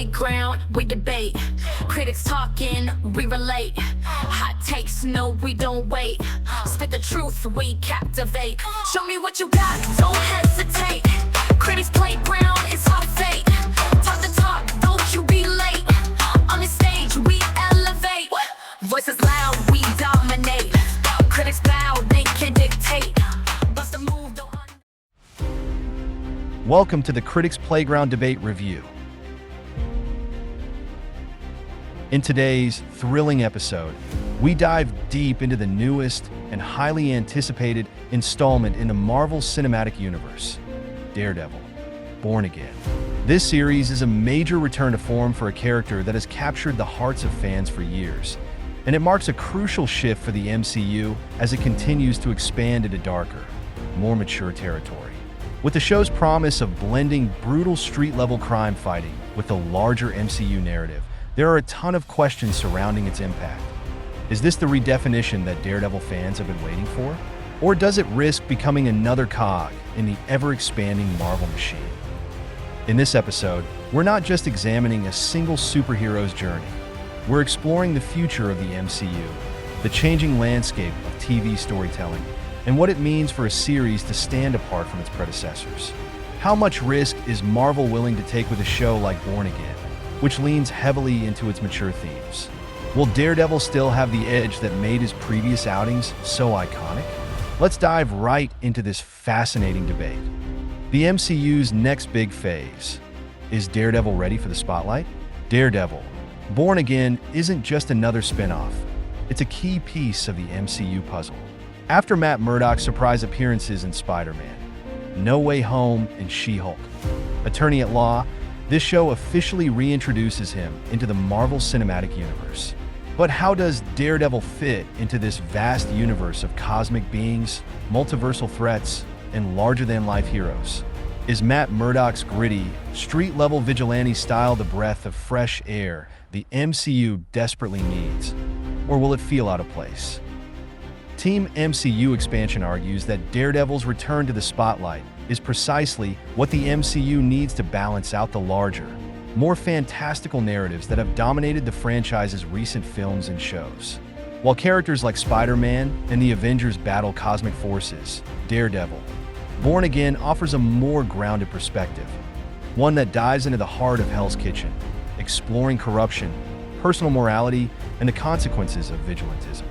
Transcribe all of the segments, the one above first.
playground, we debate. Critics talking, we relate. Hot takes, no, we don't wait. Spit the truth, we captivate. Show me what you got, don't hesitate. Critics playground, it's our fate. Talk the talk, don't you be late. On the stage, we elevate. Voices loud, we dominate. Critics bow, they can dictate. Bust a move, don't. Welcome to the Critics Playground Debate Review. In today's thrilling episode, we dive deep into the newest and highly anticipated installment in the Marvel Cinematic Universe, Daredevil, Born Again. This series is a major return to form for a character that has captured the hearts of fans for years, and it marks a crucial shift for the MCU as it continues to expand into darker, more mature territory. With the show's promise of blending brutal street-level crime fighting with the larger MCU narrative, there are a ton of questions surrounding its impact. Is this the redefinition that Daredevil fans have been waiting for? Or does it risk becoming another cog in the ever-expanding Marvel machine? In this episode, we're not just examining a single superhero's journey. We're exploring the future of the MCU, the changing landscape of TV storytelling, and what it means for a series to stand apart from its predecessors. How much risk is Marvel willing to take with a show like Born Again, which leans heavily into its mature themes? Will Daredevil still have the edge that made his previous outings so iconic? Let's dive right into this fascinating debate. The MCU's next big phase. Is Daredevil ready for the spotlight? Daredevil, Born Again isn't just another spin-off. It's a key piece of the MCU puzzle. After Matt Murdock's surprise appearances in Spider-Man, No Way Home, and She-Hulk, Attorney at Law, this show officially reintroduces him into the Marvel Cinematic Universe. But how does Daredevil fit into this vast universe of cosmic beings, multiversal threats, and larger-than-life heroes? Is Matt Murdock's gritty, street-level vigilante style the breath of fresh air the MCU desperately needs? Or will it feel out of place? Team MCU Expansion argues that Daredevil's return to the spotlight is precisely what the MCU needs to balance out the larger, more fantastical narratives that have dominated the franchise's recent films and shows. While characters like Spider-Man and the Avengers battle cosmic forces, Daredevil, Born Again offers a more grounded perspective, one that dives into the heart of Hell's Kitchen, exploring corruption, personal morality, and the consequences of vigilantism.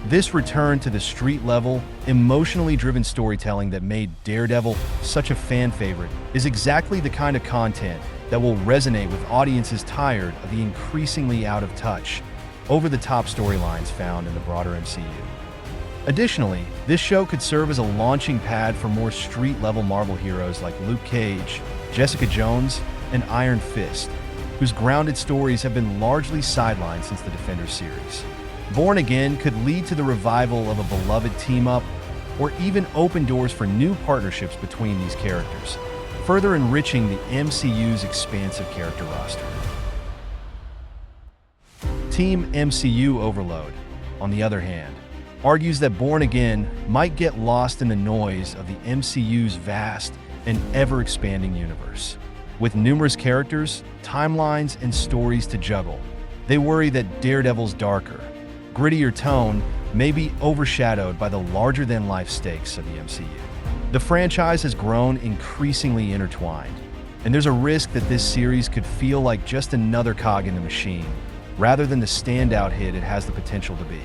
This return to the street-level, emotionally driven storytelling that made Daredevil such a fan favorite is exactly the kind of content that will resonate with audiences tired of the increasingly out-of-touch, over-the-top storylines found in the broader MCU. Additionally, this show could serve as a launching pad for more street-level Marvel heroes like Luke Cage, Jessica Jones, and Iron Fist, whose grounded stories have been largely sidelined since the Defenders series. Born Again could lead to the revival of a beloved team-up, or even open doors for new partnerships between these characters, further enriching the MCU's expansive character roster. Team MCU Overload, on the other hand, argues that Born Again might get lost in the noise of the MCU's vast and ever-expanding universe. With numerous characters, timelines, and stories to juggle, they worry that Daredevil's darker, grittier tone may be overshadowed by the larger-than-life stakes of the MCU. The franchise has grown increasingly intertwined, and there's a risk that this series could feel like just another cog in the machine, rather than the standout hit it has the potential to be.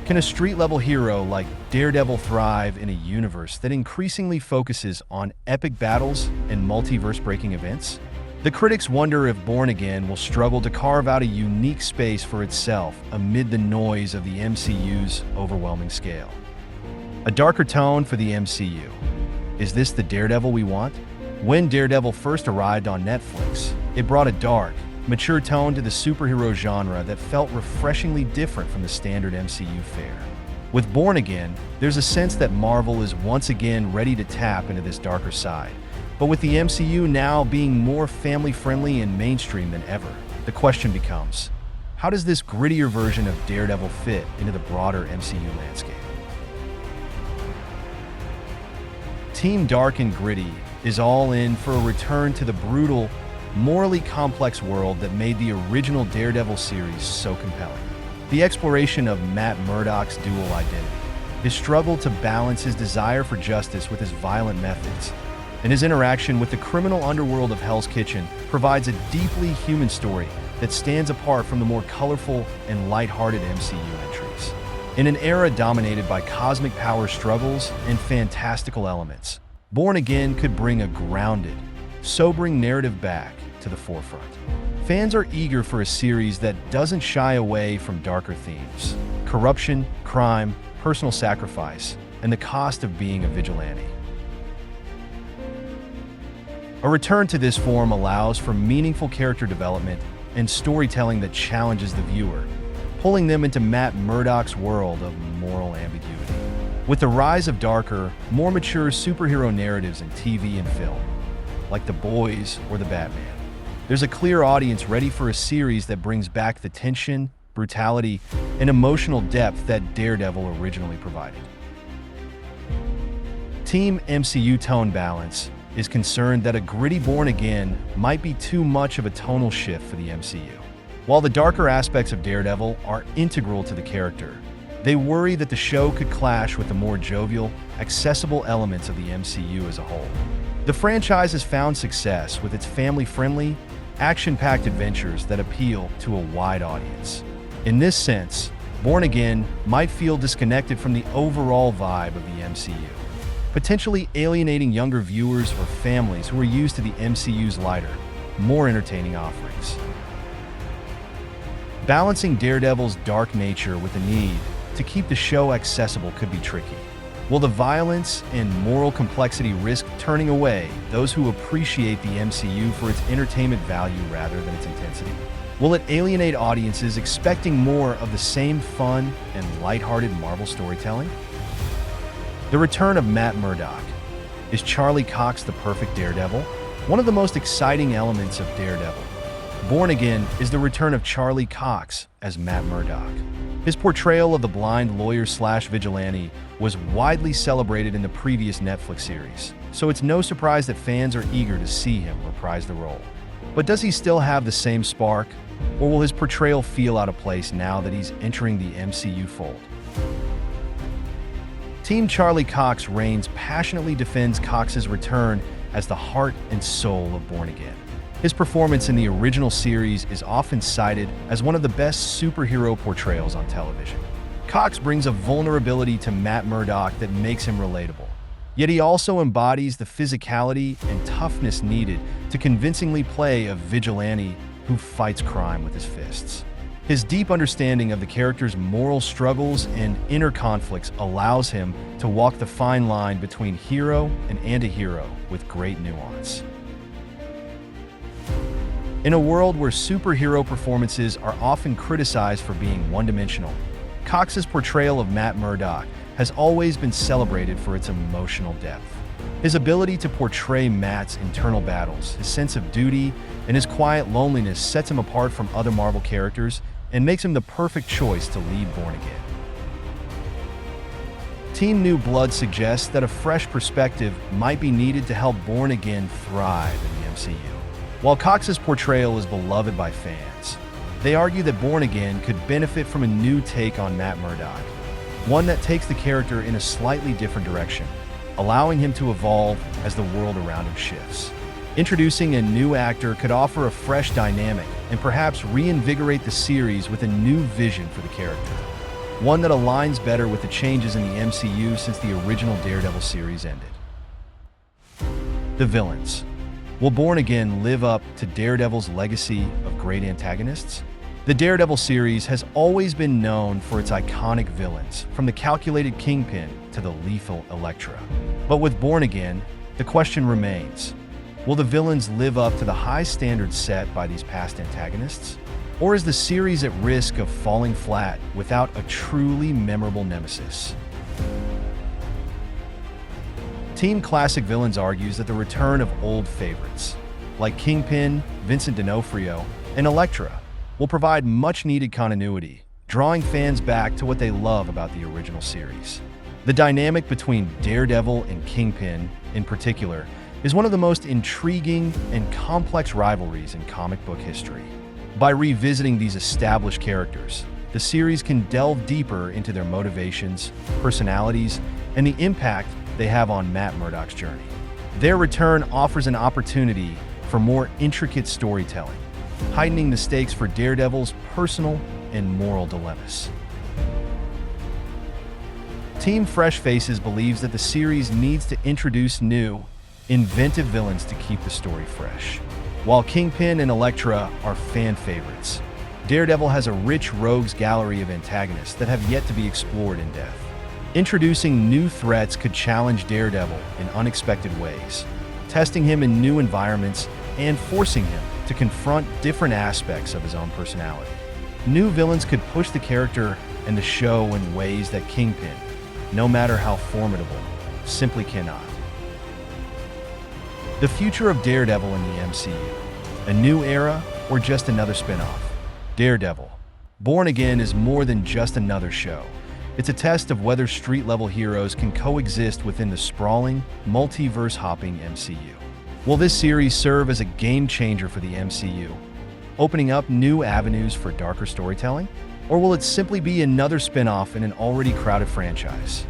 Can a street-level hero like Daredevil thrive in a universe that increasingly focuses on epic battles and multiverse-breaking events? The critics wonder if Born Again will struggle to carve out a unique space for itself amid the noise of the MCU's overwhelming scale. A darker tone for the MCU. Is this the Daredevil we want? When Daredevil first arrived on Netflix, it brought a dark, mature tone to the superhero genre that felt refreshingly different from the standard MCU fare. With Born Again, there's a sense that Marvel is once again ready to tap into this darker side. But with the MCU now being more family-friendly and mainstream than ever, the question becomes, how does this grittier version of Daredevil fit into the broader MCU landscape? Team Dark and Gritty is all in for a return to the brutal, morally complex world that made the original Daredevil series so compelling. The exploration of Matt Murdock's dual identity, his struggle to balance his desire for justice with his violent methods, and his interaction with the criminal underworld of Hell's Kitchen provides a deeply human story that stands apart from the more colorful and lighthearted MCU entries. In an era dominated by cosmic power struggles and fantastical elements, Born Again could bring a grounded, sobering narrative back to the forefront. Fans are eager for a series that doesn't shy away from darker themes: corruption, crime, personal sacrifice, and the cost of being a vigilante. A return to this form allows for meaningful character development and storytelling that challenges the viewer, pulling them into Matt Murdock's world of moral ambiguity. With the rise of darker, more mature superhero narratives in TV and film, like The Boys or The Batman, there's a clear audience ready for a series that brings back the tension, brutality, and emotional depth that Daredevil originally provided. Team MCU Tone Balance is concerned that a gritty Born Again might be too much of a tonal shift for the MCU. While the darker aspects of Daredevil are integral to the character, they worry that the show could clash with the more jovial, accessible elements of the MCU as a whole. The franchise has found success with its family-friendly, action-packed adventures that appeal to a wide audience. In this sense, Born Again might feel disconnected from the overall vibe of the MCU, potentially alienating younger viewers or families who are used to the MCU's lighter, more entertaining offerings. Balancing Daredevil's dark nature with the need to keep the show accessible could be tricky. Will the violence and moral complexity risk turning away those who appreciate the MCU for its entertainment value rather than its intensity? Will it alienate audiences expecting more of the same fun and lighthearted Marvel storytelling? The return of Matt Murdock. Is Charlie Cox the perfect Daredevil? One of the most exciting elements of Daredevil, Born Again, is the return of Charlie Cox as Matt Murdock. His portrayal of the blind lawyer/vigilante was widely celebrated in the previous Netflix series, so it's no surprise that fans are eager to see him reprise the role. But does he still have the same spark, or will his portrayal feel out of place now that he's entering the MCU fold? Team Charlie Cox Reigns passionately defends Cox's return as the heart and soul of Born Again. His performance in the original series is often cited as one of the best superhero portrayals on television. Cox brings a vulnerability to Matt Murdock that makes him relatable. Yet he also embodies the physicality and toughness needed to convincingly play a vigilante who fights crime with his fists. His deep understanding of the character's moral struggles and inner conflicts allows him to walk the fine line between hero and anti-hero with great nuance. In a world where superhero performances are often criticized for being one-dimensional, Cox's portrayal of Matt Murdock has always been celebrated for its emotional depth. His ability to portray Matt's internal battles, his sense of duty, and his quiet loneliness sets him apart from other Marvel characters and makes him the perfect choice to lead Born Again. Team New Blood suggests that a fresh perspective might be needed to help Born Again thrive in the MCU. While Cox's portrayal is beloved by fans, they argue that Born Again could benefit from a new take on Matt Murdock, one that takes the character in a slightly different direction, allowing him to evolve as the world around him shifts. Introducing a new actor could offer a fresh dynamic and perhaps reinvigorate the series with a new vision for the character, one that aligns better with the changes in the MCU since the original Daredevil series ended. The villains. Will Born Again live up to Daredevil's legacy of great antagonists? The Daredevil series has always been known for its iconic villains, from the calculated Kingpin to the lethal Elektra. But with Born Again, the question remains, will the villains live up to the high standards set by these past antagonists? Or is the series at risk of falling flat without a truly memorable nemesis? Team Classic Villains argues that the return of old favorites, like Kingpin, Vincent D'Onofrio, and Elektra, will provide much-needed continuity, drawing fans back to what they love about the original series. The dynamic between Daredevil and Kingpin, in particular, is one of the most intriguing and complex rivalries in comic book history. By revisiting these established characters, the series can delve deeper into their motivations, personalities, and the impact they have on Matt Murdock's journey. Their return offers an opportunity for more intricate storytelling, heightening the stakes for Daredevil's personal and moral dilemmas. Team Fresh Faces believes that the series needs to introduce new, inventive villains to keep the story fresh. While Kingpin and Elektra are fan favorites, Daredevil has a rich rogues gallery of antagonists that have yet to be explored in depth. Introducing new threats could challenge Daredevil in unexpected ways, testing him in new environments and forcing him to confront different aspects of his own personality. New villains could push the character and the show in ways that Kingpin, no matter how formidable, simply cannot. The future of Daredevil in the MCU, a new era or just another spin-off? Daredevil, Born Again is more than just another show. It's a test of whether street-level heroes can coexist within the sprawling, multiverse-hopping MCU. Will this series serve as a game-changer for the MCU, opening up new avenues for darker storytelling? Or will it simply be another spin-off in an already crowded franchise?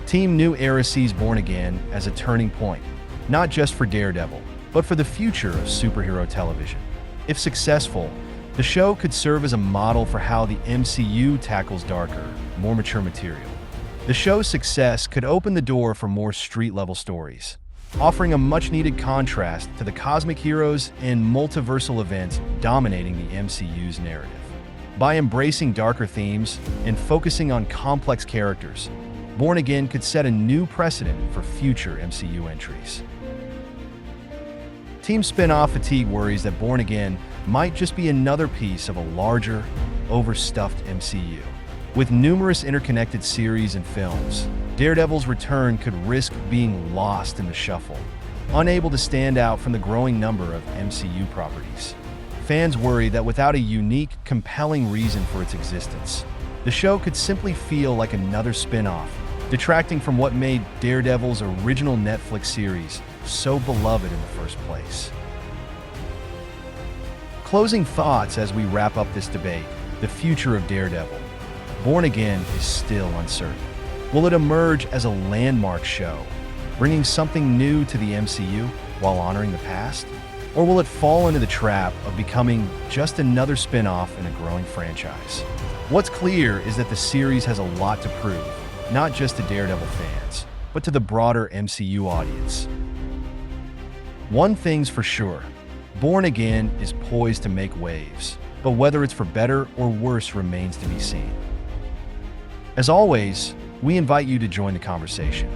Team New Era sees Born Again as a turning point, not just for Daredevil, but for the future of superhero television. If successful, the show could serve as a model for how the MCU tackles darker, more mature material. The show's success could open the door for more street-level stories, offering a much-needed contrast to the cosmic heroes and multiversal events dominating the MCU's narrative. By embracing darker themes and focusing on complex characters, Born Again could set a new precedent for future MCU entries. Team Spin-Off Fatigue worries that Born Again might just be another piece of a larger, overstuffed MCU. With numerous interconnected series and films, Daredevil's return could risk being lost in the shuffle, unable to stand out from the growing number of MCU properties. Fans worry that without a unique, compelling reason for its existence, the show could simply feel like another spin-off, detracting from what made Daredevil's original Netflix series so beloved in the first place. Closing thoughts as we wrap up this debate: the future of Daredevil, Born Again, is still uncertain. Will it emerge as a landmark show, bringing something new to the MCU while honoring the past? Or will it fall into the trap of becoming just another spin-off in a growing franchise? What's clear is that the series has a lot to prove, not just to Daredevil fans, but to the broader MCU audience. One thing's for sure: Born Again is poised to make waves, but whether it's for better or worse remains to be seen. As always, we invite you to join the conversation.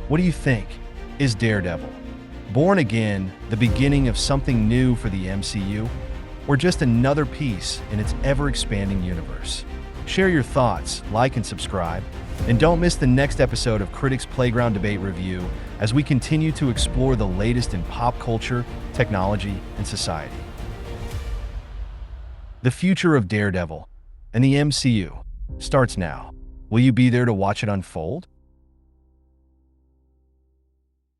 What do you think? Is Daredevil, Born Again, the beginning of something new for the MCU, or just another piece in its ever-expanding universe? Share your thoughts, like and subscribe, and don't miss the next episode of Critic's Playground Debate Review as we continue to explore the latest in pop culture, technology, and society. The future of Daredevil and the MCU starts now. Will you be there to watch it unfold?